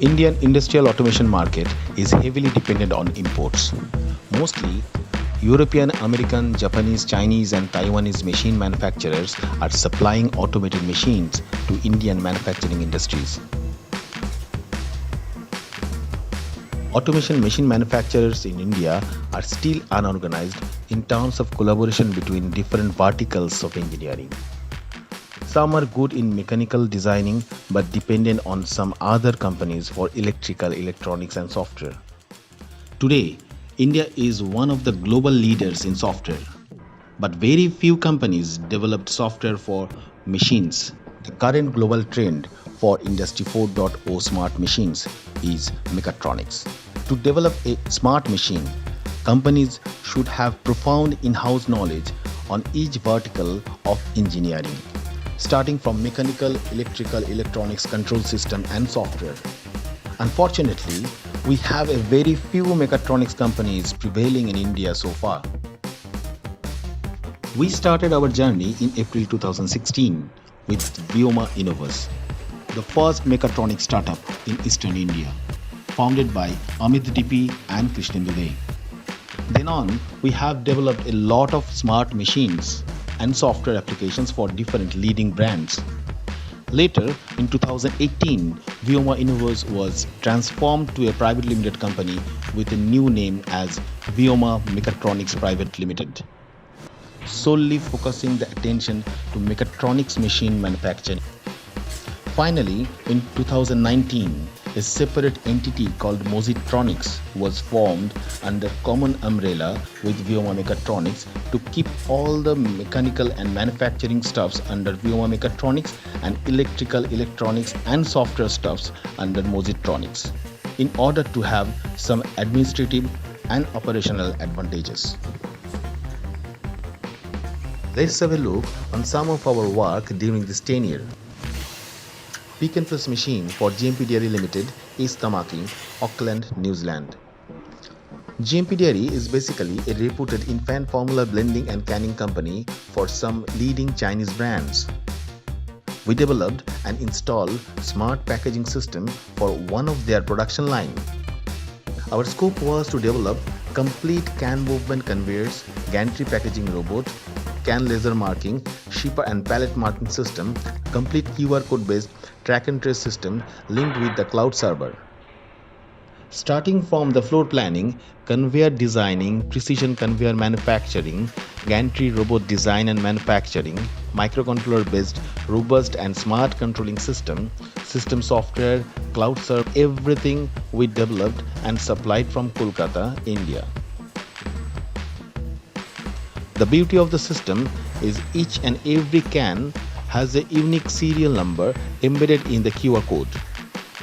Indian industrial automation market is heavily dependent on imports. Mostly European, American, Japanese, Chinese and Taiwanese machine manufacturers are supplying automated machines to Indian manufacturing industries. Automation machine manufacturers in India are still unorganized in terms of collaboration between different verticals of engineering. Some are good in mechanical designing but dependent on some other companies for electrical, electronics and software. Today, India is one of the global leaders in software, but very few companies developed software for machines. The current global trend for Industry 4.0 smart machines is mechatronics. To develop a smart machine, companies should have profound in-house knowledge on each vertical of engineering, starting from mechanical, electrical, electronics, control system and software. Unfortunately, we have a very few mechatronics companies prevailing in India so far. We started our journey in April 2016 with Vyoma Innovus, the first mechatronics startup in Eastern India, founded by Amit Dipi and Krishnendu Dey. Then on, we have developed a lot of smart machines and software applications for different leading brands. Later, in 2018, Vyoma Innovus was transformed to a private limited company with a new name as Vyoma Mechatronics Private Limited, solely focusing the attention to mechatronics machine manufacturing. Finally, in 2019, a separate entity called Mozitronics was formed under common umbrella with Vyoma Mechatronics to keep all the mechanical and manufacturing stuffs under Vyoma Mechatronics and electrical, electronics and software stuffs under Mozitronics, in order to have some administrative and operational advantages. Let's have a look on some of our work during this tenure. Pick and Press machine for GMP Dairy Limited is Tamaki, Auckland, New Zealand. GMP Dairy is basically a reputed infant formula blending and canning company for some leading Chinese brands. We developed and installed smart packaging system for one of their production line. Our scope was to develop complete can movement conveyors, gantry packaging robot, can laser marking, shipper and pallet marking system, complete QR code based track and trace system linked with the cloud server. Starting from the floor planning, conveyor designing, precision conveyor manufacturing, gantry robot design and manufacturing, microcontroller based robust and smart controlling system software, cloud server, everything we developed and supplied from Kolkata, India. The beauty of the system is each and every can has a unique serial number embedded in the QR code,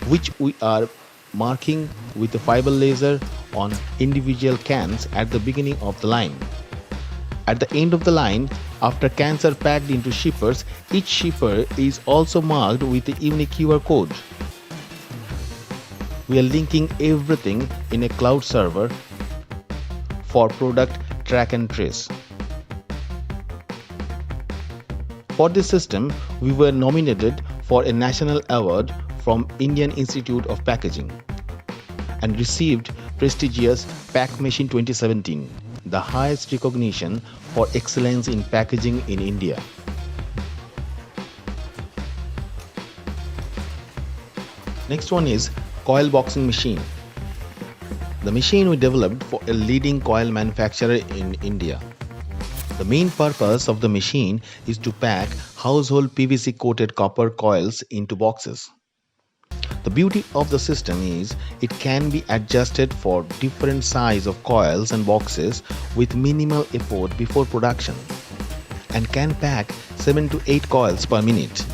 which we are marking with a fiber laser on individual cans at the beginning of the line. At the end of the line, after cans are packed into shippers, each shipper is also marked with a unique QR code. We are linking everything in a cloud server for product track and trace. For this system, we were nominated for a national award from Indian Institute of Packaging and received prestigious PackMachine 2017, the highest recognition for excellence in packaging in India. Next one is coil boxing machine. The machine we developed for a leading coil manufacturer in India. The main purpose of the machine is to pack household PVC coated copper coils into boxes. The beauty of the system is it can be adjusted for different size of coils and boxes with minimal effort before production and can pack 7 to 8 coils per minute.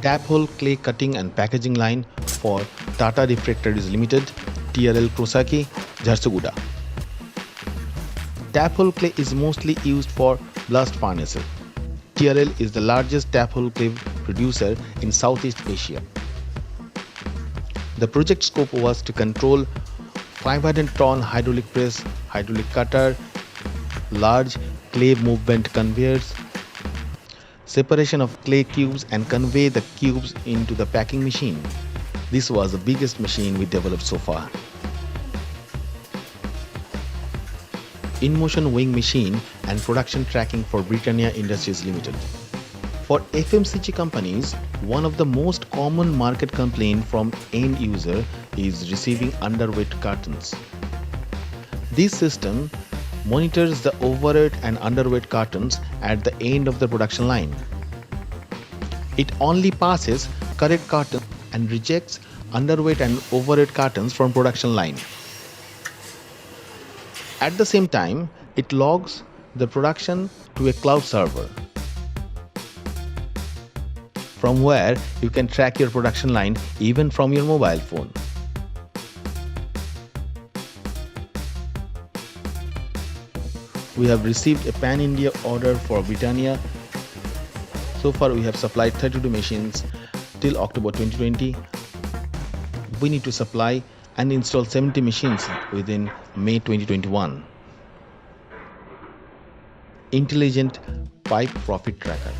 Tap hole clay cutting and packaging line for Tata Refractories Limited, TRL Krosaki, Jharsuguda. Tap hole clay is mostly used for blast furnaces. TRL is the largest tap hole clay producer in Southeast Asia. The project scope was to control 500-ton hydraulic press, hydraulic cutter, large clay movement conveyors, separation of clay cubes and convey the cubes into the packing machine. This was the biggest machine we developed so far. In-motion weighing machine and production tracking for Britannia Industries Limited. For FMCG companies, one of the most common market complaint from end user is receiving underweight cartons. This system monitors the overweight and underweight cartons at the end of the production line. It only passes correct cartons and rejects underweight and overweight cartons from production line. At the same time, it logs the production to a cloud server, from where you can track your production line even from your mobile phone. We have received a pan-India order for Britannia. So far we have supplied 32 machines till October 2020. We need to supply and install 70 machines within May 2021. Intelligent Pipe Profit Tracker.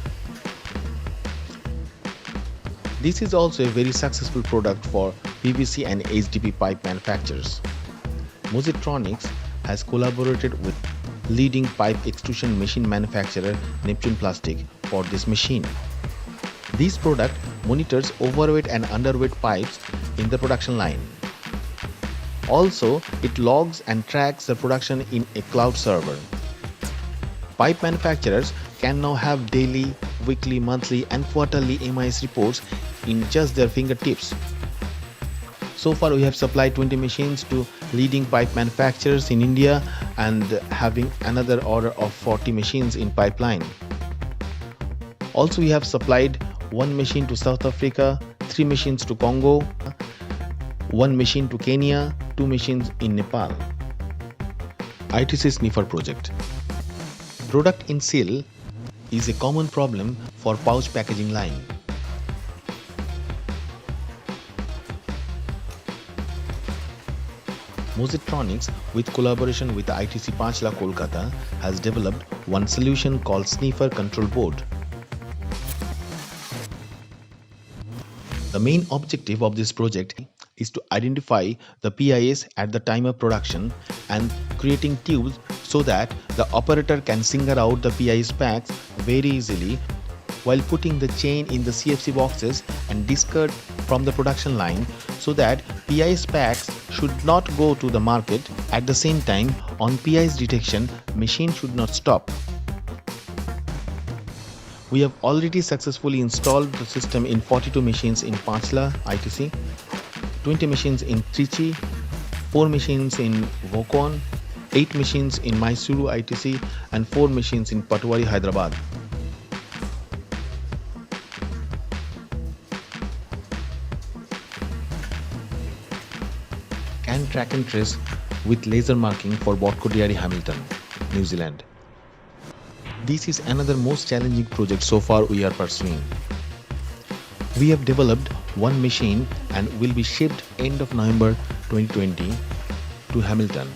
This is also a very successful product for PVC and HDPE pipe manufacturers. Mozitronics has collaborated with leading pipe extrusion machine manufacturer Neptune Plastic for this machine. This product monitors overweight and underweight pipes in the production line. Also, it logs and tracks the production in a cloud server. Pipe manufacturers can now have daily, weekly, monthly and quarterly MIS reports in just their fingertips. So far we have supplied 20 machines to leading pipe manufacturers in India and having another order of 40 machines in pipeline. Also we have supplied 1 machine to South Africa, 3 machines to Congo, 1 machine to Kenya, 2 machines in Nepal. ITC Sniffer project. Product in seal is a common problem for pouch packaging line. Mozitronics, with collaboration with the ITC Panchla Kolkata, has developed one solution called Sniffer Control Board. The main objective of this project is to identify the PIS at the time of production and creating tubes so that the operator can single out the PIS packs very easily while putting the chain in the CFC boxes and discard from the production line so that PIS packs should not go to the market. At the same time, on PIS detection, machine should not stop. We have already successfully installed the system in 42 machines in Panchla ITC, 20 machines in Trichy, 4 machines in Vokon, 8 machines in Mysuru ITC and 4 machines in Patwari, Hyderabad. Can track and trace with laser marking for Botco Dairy, Hamilton, New Zealand. This is another most challenging project so far we are pursuing. We have developed one machine and will be shipped end of November 2020 to Hamilton,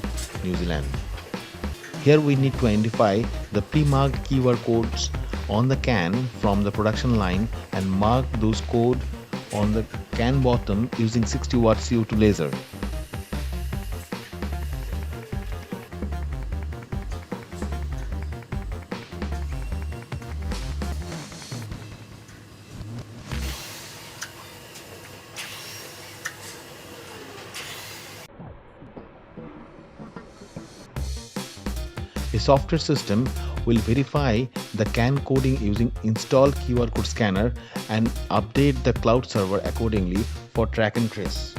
New Zealand. Here we need to identify the pre-marked QR codes on the can from the production line and mark those codes on the can bottom using 60 watt CO2 laser. A software system will verify the can coding using install QR code scanner and update the cloud server accordingly for track and trace.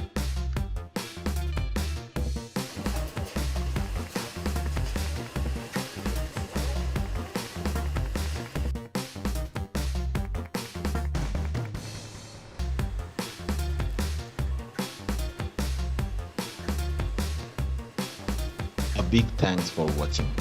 A big thanks for watching.